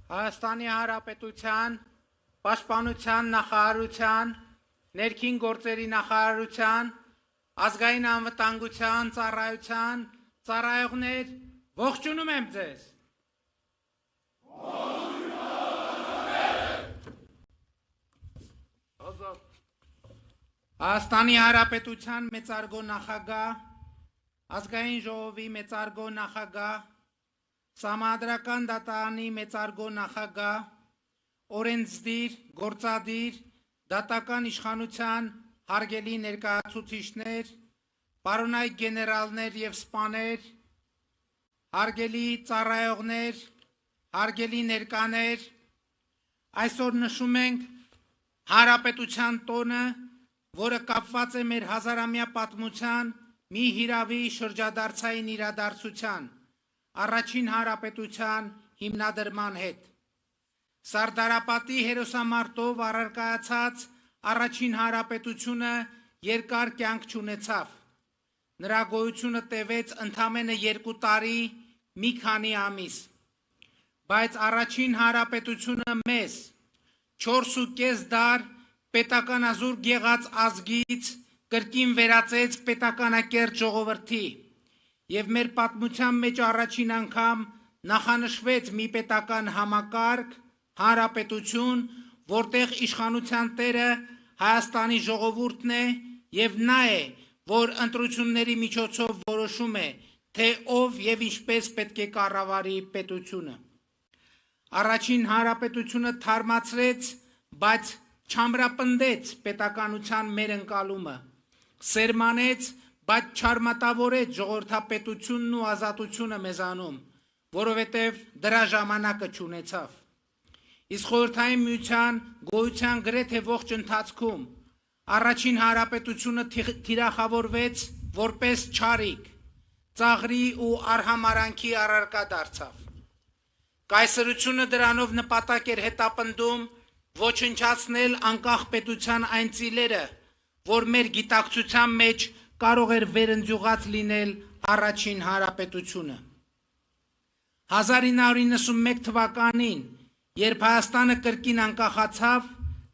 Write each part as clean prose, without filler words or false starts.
Հայաստանի Հանրապետության Պաշտպանության նախարարության, Ներքին գործերի նախարարության, Ազգային անվտանգության ծառայության ծառայողներ, ողջունում եմ ձեզ։ Հայաստանի Հանրապետության մեծարգո նախագահ, Ազգային ժողովի մեծարգո նախագահ, Սահմանադրական դատարանի մեծարգո նախագահ, օրենսդիր, գործադիր, դատական իշխանության հարգելի ներկայացուցիչներ, պարոնայք գեներալներ և սպաներ, հարգելի ծառայողներ, հարգելի ներկաներ, այսօր նշում ենք Հանրապետության տոնը, որը կապված է մեր հազարամյա պատմության մի հիրավի շրջադարձային իրադարձության, առաջին հանրապետության հիմնադրման հետ։ Սարդարապատի հերոսամարտով առարկայացած առաջին հանրապետությունը երկար կյանք չունեցավ։ Նրա գոյությունը տևեց ընդամենը 2 տարի, մի քանի ամիս։ Բայց առաջին հանրապետությունը մեզ 4.5 դար պետականազուրկ եղած ազգից կրկին վերածեց պետականակերտ ժողովրդի և մեր պատմության մեջ առաջին անգամ նախանշվեց մի պետական համակարգ, հանրապետություն, որտեղ իշխանության տերը Հայաստանի ժողովուրդն է և նա է, որ ընտրությունների միջոցով որոշում է, թե ով և ինչպես պետք է կառավարի պետությունը։ Առաջին հանրապետությունը թարմացրեց, բայց չամրապնդեց պետականության մեր ընկալումը, սերմանեց, բայց չարմատավորեց ժողովրդապետությունն ու ազատությունը մեզանում, որովհետև դրա ժամանակը չունեցավ։ Իսկ Խորհրդային Միության գոյության գրեթե ողջ ընթացքում առաջին հանրապետությունը թիրախավորվեց որպես չարիք, ծաղրի ու արհամարանքի առարկա դարձավ։ Կայսրությունը դրանով նպատակ էր հետապնդում ոչնչացնել անկախ պետության այն ծիլերը, որ մեր գիտակցության մեջ կարող էր վերընձյուղած լինել առաջին հանրապետությունը։ 1991 թվականին, երբ Հայաստանը կրկին անկախացավ,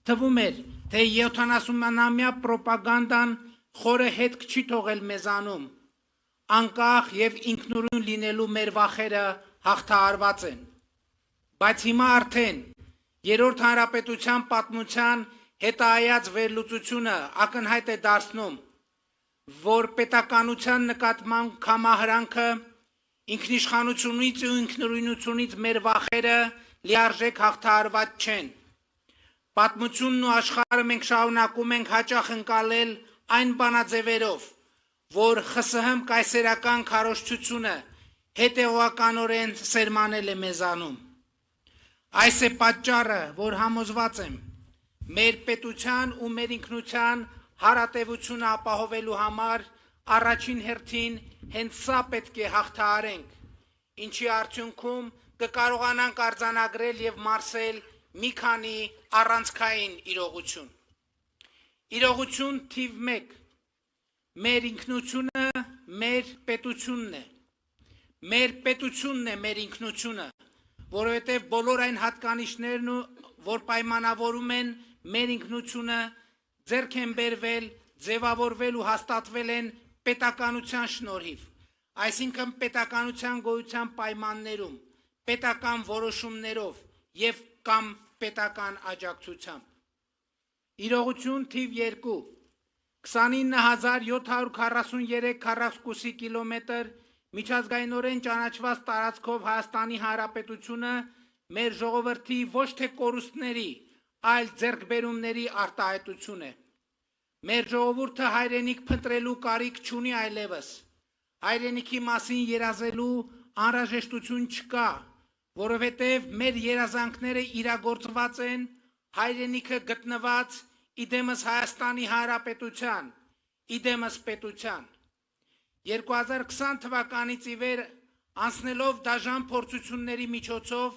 թվում էր, թե 70-ամյա պրոպագանդան խորը հետք չի թողել մեզանում, անկախ և ինքնուրույն լինելու մեր վախերը հաղթահարված են։ Բայց հիմա արդեն Երրորդ հանրապետության պատմության հետայած վերլուծությունը ակնհայտ է դարձնում, որ պետականության նկատմամբ կամահրանքը, ինքնիշխանությունից ու ինքնուրույնությունից մեր վախերը լիարժեք հաղթահարված չեն։ Պատմությունն ու աշխարհը մենք շարունակում ենք հաճախ ընկալել այն բանաձևերով, որ ԽՍՀՄ կայսերական քարոզչությունը հետևողականորեն սերմանել է մեզանում։ Այս է պատճառը, որ համոզված եմ, մեր պետության ու մեր ինքնության հարատևությունը ապահովելու համար առաջին հերթին հենց սա պետք է հաղթահարենք, ինչի արդյունքում կկարողանանք արձանագրել և մարսել մի քանի առանցքային իրողություն։ Իրողություն թիվ 1. Մեր ինքնությունը մեր պետությունն է։ Մեր պետությունն է մեր ինքնությունը, որովհետև բոլոր այն հատկանիշներն, որ պայմանավորում են մեր ինքնությունը, ձեռք են բերվել, ձևավորվել ու հաստատվել են պետականության շնորհիվ, այսինքն պետականության գոյության պայմաններում, պետական որոշումներով և կամ պետական աջակցությամբ։ Իրողություն թիվ 2. 29743 քառակուսի կիլոմետր միջազգայինորեն ճանաչված տարածքով Հայաստանի Հանրապետությունը մեր ժողովրդի ոչ թե կորուստների, այլ ձեռքբերումների արտահայտություն է։ Մեր ժողովուրդը հայրենիք փնտրելու կարիք չունի այլևս, հայրենիքի մասին երազելու անհրաժեշտություն չկա, որովհետև մեր երազանքները իրագործված են, հայրենիքը գտնված իդեմս Հայաստանի Հանրապետության, իդեմս պետության։ 2020 թվականից ի վեր անցնելով դաժան փորձությունների միջոցով,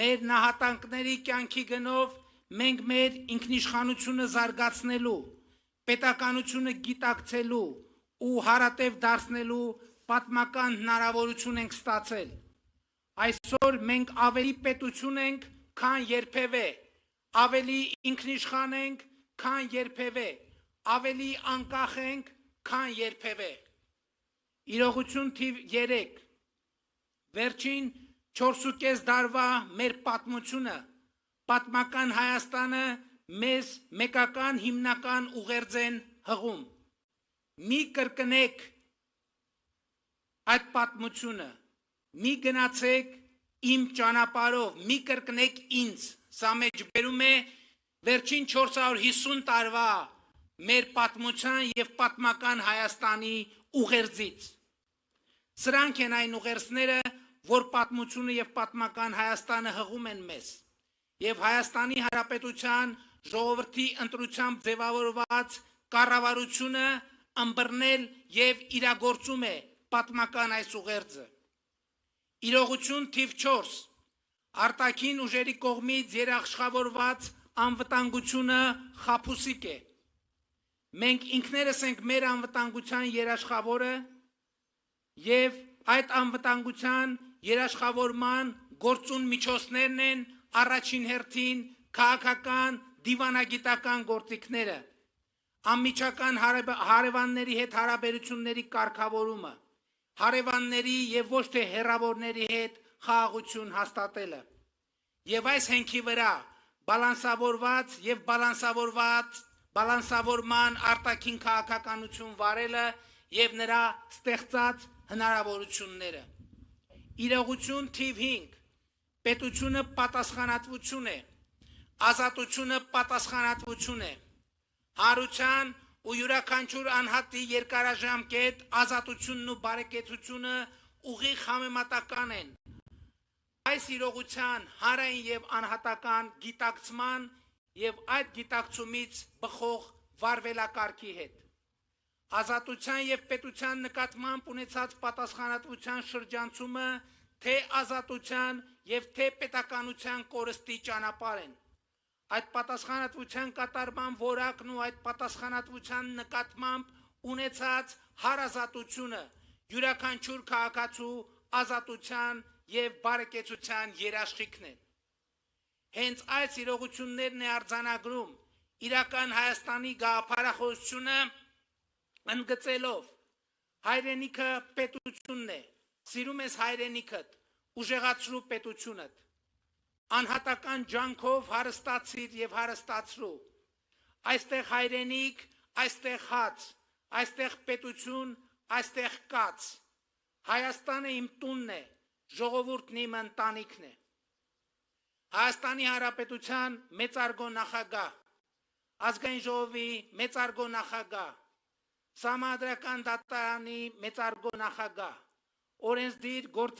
մեր նահատակների կյանքի գնով մենք մեր ինքնիշխանությունը զարգացնելու, պետականությունը գիտակցելու ու հարատև դարձնելու պատմական հնարավորություն ենք ստացել։ Այսօր մենք ավելի պետություն ենք, քան երբևէ, ավելի ինքնիշխան ենք, քան երբևէ, ավելի անկախ ենք, քան երբևէ։ Իրողություն թիվ 3. Վերջին 4.5 դարվա մեր պատմությունը, պատմական Հայաստանը մեզ մեկական հիմնական ուղերձ են հղում։ Մի կրկնեք այդ պատմությունը, մի գնացեք իմ ճանապարհով, մի կրկնեք ինձ, սա մեջբերում է վերջին 450 տարվա մեր պատմության և պատմական Հայաստանի ուղերձից։ Սրանք են այն ուղերձները, որ պատմությունը և պատմական Հայաստանը հղում են մեզ, և Հայաստանի Հանրապետության ժողովրդի ընտրությամբ ձևավորված կառավարությունը ըմբռնել և իրագործում է պատմական այս ուղերձը։ Իրողություն թիվ 4. Արտաքին ուժերի կողմից երաշխավորված անվտանգությունը խաբուսիկ է։ Մենք ինքներս ենք մեր անվտանգության երաշխավորը և այդ անվտանգության երաշխավորման գործուն միջոցներն են առաջին հերթին քաղաքական, դիվանագիտական գործիքները, անմիջական հարևանների հետ հարաբերությունների կարգավորումը, հարևանների և ոչ թե հեռավորների հետ խաղաղություն հաստատելը, և այս հենքի վրա բալանսավորված և բալանսավորման արտաքին քաղաքականություն վարելը և նրա ստեղծած հնարավորությունները։ Իրողություն թիվ 5. Պետությունը պատասխանատվություն է, ազատությունը պատասխանատվություն է, հանրության ու յուրաքանչյուր անհատի երկարաժամկետ ազատությունն ու բարեկեցությունը ուղիղ համեմատական են այս իրողության հանրային և անհատական գիտակցման և այդ գիտակցումից բխող վարվելակարգի հետ։ Ազատության և պետության նկատմամբ ունեցած պատասխանատվության շրջանցումը թե ազատության և թե պետականության կորստի ճանապարհ են։ Այդ պատասխանատվության կատարման որակն ու այդ պատասխանատվության նկատմամբ ունեցած հարազատությունը յուրաքանչյուր քաղաքացու ազատության և բարեկեցության երաշխիքն են։ Հենց այս իրողություններն է արձանագրում իրական Հայաստանի գաղափարախոսությունը ընդգծելով հայրենիքը պետությունն է, սիրում ես հայրենիքդ, ուժեղացրու պետությունդ, անհատական ջանքով հարստացիր և հարստացրու, այստեղ հայրենիք, այստեղ հաց, այստեղ պետություն, այստեղ կաց, Հայաստանը իմ տունն է, ժողովուրդն իմ ընտանիքն է։ Հայաստանի Հանրապետության մեծարգո նախագահ, Ազգային ժողովի մեծարգո նախագահ, Սահմանադրական դատարանի մեծարգո նախագահ, օրենսդիր գործ